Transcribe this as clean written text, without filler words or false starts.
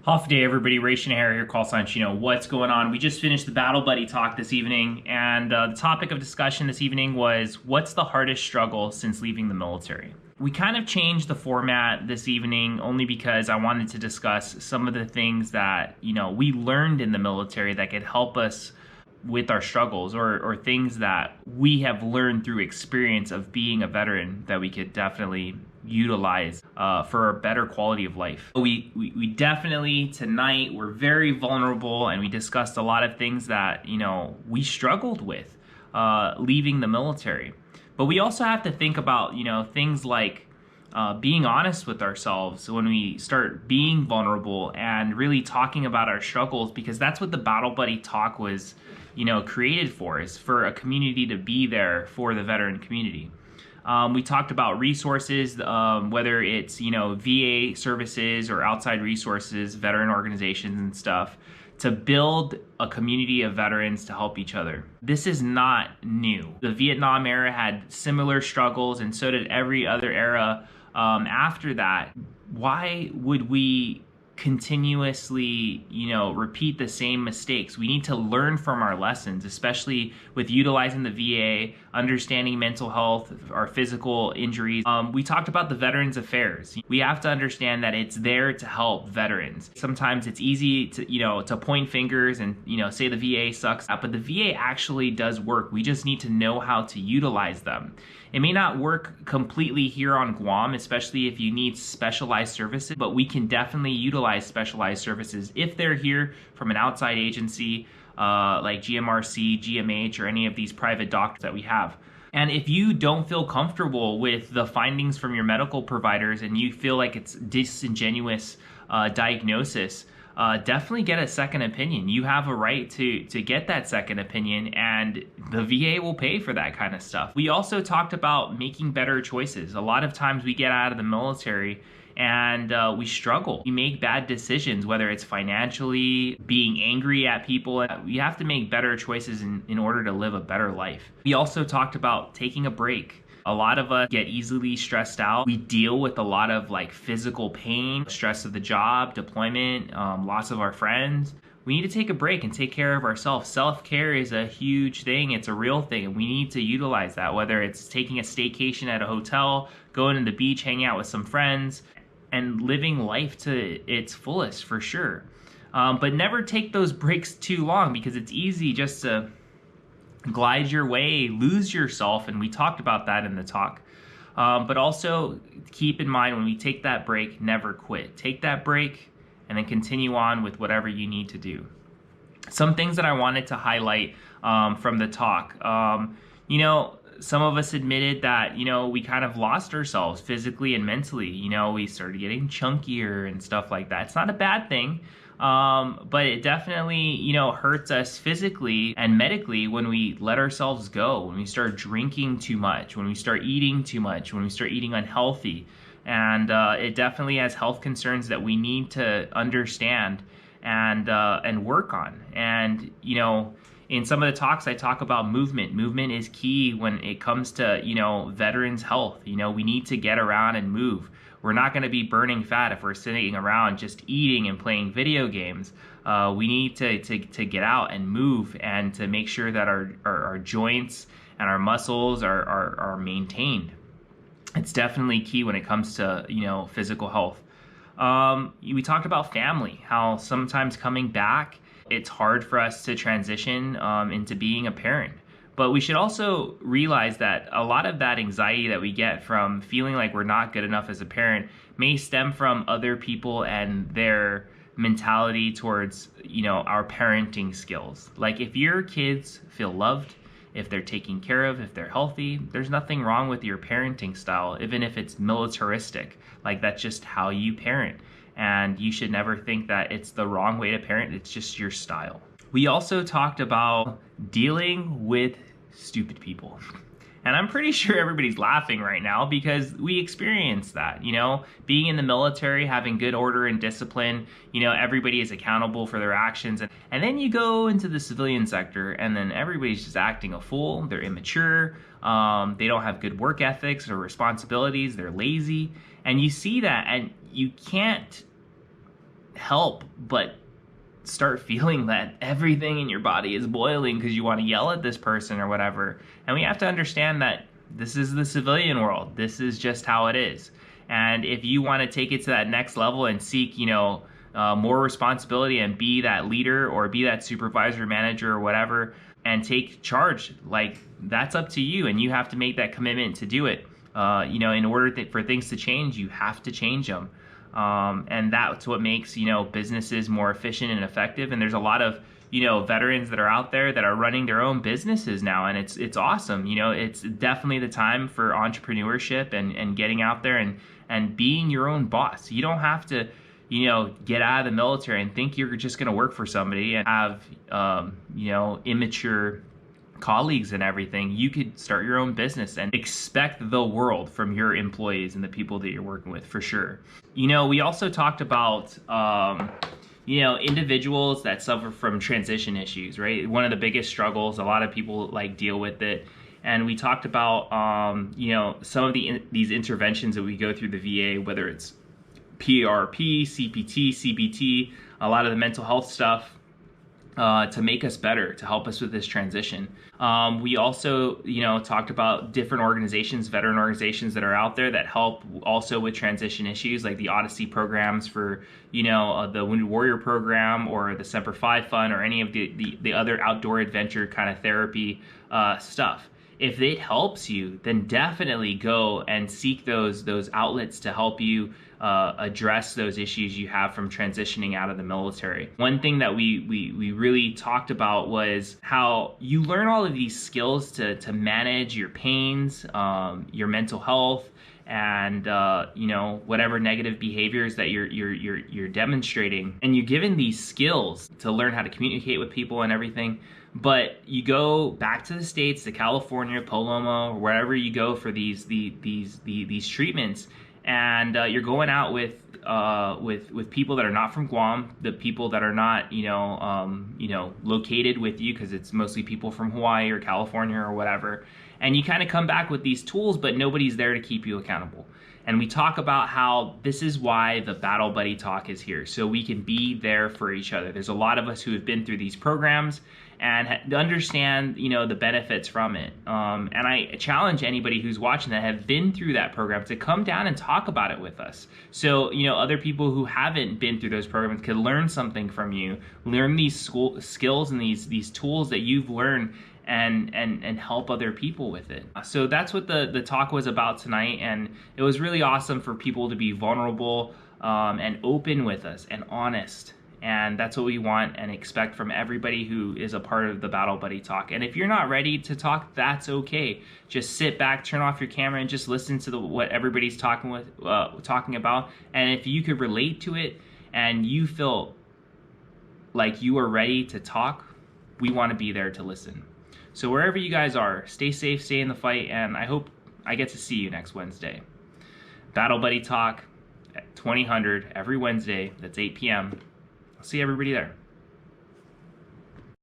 Off day, everybody. Ray Shanahan here, call sign Chino. What's going on? We just finished the Battle Buddy talk this evening, and the topic of discussion this evening was what's the hardest struggle since leaving the military? We kind of changed the format this evening only because I wanted to discuss some of the things that, we learned in the military that could help us with our struggles or things that we have learned through experience of being a veteran that we could definitely utilize for a better quality of life. We definitely tonight we're very vulnerable, and we discussed a lot of things that we struggled with leaving the military. But we also have to think about things like being honest with ourselves when we start being vulnerable and really talking about our struggles, because that's what the Battle Buddy Talk was created for, is for a community to be there for the veteran community. We talked about resources, whether it's VA services or outside resources, veteran organizations and stuff, to build a community of veterans to help each other. This is not new. The Vietnam era had similar struggles, and so did every other era after that. Why would we continuously repeat the same mistakes? We need to learn from our lessons, especially with utilizing the VA, understanding mental health, our physical injuries. We talked about the Veterans Affairs. We have to understand that it's there to help veterans. Sometimes it's easy to point fingers and say the VA sucks, but the VA actually does work. We just need to know how to utilize them. It may not work completely here on Guam, especially if you need specialized services, but we can definitely utilize specialized services if they're here from an outside agency like GMRC, GMH, or any of these private doctors that we have. And if you don't feel comfortable with the findings from your medical providers and you feel like it's disingenuous diagnosis, definitely get a second opinion. You have a right to get that second opinion, and the VA will pay for that kind of stuff. We also talked about making better choices. A lot of times we get out of the military and we struggle. We make bad decisions, whether it's financially, being angry at people. We have to make better choices in order to live a better life. We also talked about taking a break. A lot of us get easily stressed out. We deal with a lot of physical pain, stress of the job, deployment, loss of our friends. We need to take a break and take care of ourselves. Self-care is a huge thing. It's a real thing, and we need to utilize that, whether it's taking a staycation at a hotel, going to the beach, hanging out with some friends, and living life to its fullest, for sure. But never take those breaks too long, because it's easy just to glide your way, lose yourself, and we talked about that in the talk. But also keep in mind, when we take that break, never quit. Take that break and then continue on with whatever you need to do. Some things that I wanted to highlight from the talk. Some of us admitted that, we kind of lost ourselves physically and mentally. We started getting chunkier and stuff like that. It's not a bad thing. But it definitely, hurts us physically and medically when we let ourselves go, when we start drinking too much, when we start eating too much, when we start eating unhealthy. And it definitely has health concerns that we need to understand and work on. And, in some of the talks, I talk about movement. Movement is key when it comes to, veterans' health. We need to get around and move. We're not going to be burning fat if we're sitting around just eating and playing video games. We need to get out and move, and to make sure that our joints and our muscles are maintained. It's definitely key when it comes to physical health. We talked about family, how sometimes coming back, it's hard for us to transition into being a parent. But we should also realize that a lot of that anxiety that we get from feeling like we're not good enough as a parent may stem from other people and their mentality towards, our parenting skills. Like, if your kids feel loved, if they're taken care of, if they're healthy, there's nothing wrong with your parenting style, even if it's militaristic. Like, that's just how you parent. And you should never think that it's the wrong way to parent. It's just your style. We also talked about dealing with stupid people. And I'm pretty sure everybody's laughing right now because we experienced that, being in the military, having good order and discipline, everybody is accountable for their actions. And then you go into the civilian sector and then everybody's just acting a fool. They're immature. They don't have good work ethics or responsibilities. They're lazy. And you see that, and you can't help but start feeling that everything in your body is boiling because you want to yell at this person or whatever. And we have to understand that this is the civilian world. This is just how it is. And if you want to take it to that next level and seek, more responsibility and be that leader or be that supervisor, manager, or whatever, and take charge, like, that's up to you, and you have to make that commitment to do it. In order for things to change, you have to change them. And that's what makes, businesses more efficient and effective. And there's a lot of, veterans that are out there that are running their own businesses now. And it's awesome. It's definitely the time for entrepreneurship and getting out there and being your own boss. You don't have to, get out of the military and think you're just going to work for somebody and have, immature colleagues and everything. You could start your own business and expect the world from your employees and the people that you're working with, for sure. We also talked about, individuals that suffer from transition issues, right? One of the biggest struggles, a lot of people deal with it. And we talked about, some of these interventions that we go through the VA, whether it's PRP, CPT, CBT, a lot of the mental health stuff, to make us better, to help us with this transition. We also, talked about different organizations, veteran organizations that are out there that help also with transition issues, like the Odyssey programs for, the Wounded Warrior program or the Semper Fi Fund or any of the other outdoor adventure kind of therapy stuff. If it helps you, then definitely go and seek those outlets to help you address those issues you have from transitioning out of the military. One thing that we really talked about was how you learn all of these skills to manage your pains, your mental health, and whatever negative behaviors that you're demonstrating, and you're given these skills to learn how to communicate with people and everything. But you go back to the States, to California, Paloma, or wherever you go for these treatments, and you're going out with people that are not from Guam, the people that are not located with you, because it's mostly people from Hawaii or California or whatever, and you kind of come back with these tools, but nobody's there to keep you accountable. And we talk about how this is why the Battle Buddy Talk is here, so we can be there for each other. There's a lot of us who have been through these programs and understand, the benefits from it. And I challenge anybody who's watching that have been through that program to come down and talk about it with us. So, other people who haven't been through those programs can learn something from you, learn these skills and these tools that you've learned, and help other people with it. So that's what the talk was about tonight, and it was really awesome for people to be vulnerable and open with us and honest. And that's what we want and expect from everybody who is a part of the Battle Buddy Talk. And if you're not ready to talk, that's okay. Just sit back, turn off your camera, and just listen to what everybody's talking about. And if you could relate to it and you feel like you are ready to talk, we want to be there to listen. So wherever you guys are, stay safe, stay in the fight, and I hope I get to see you next Wednesday. Battle Buddy Talk at 2000 every Wednesday. That's 8 p.m. I'll see everybody there.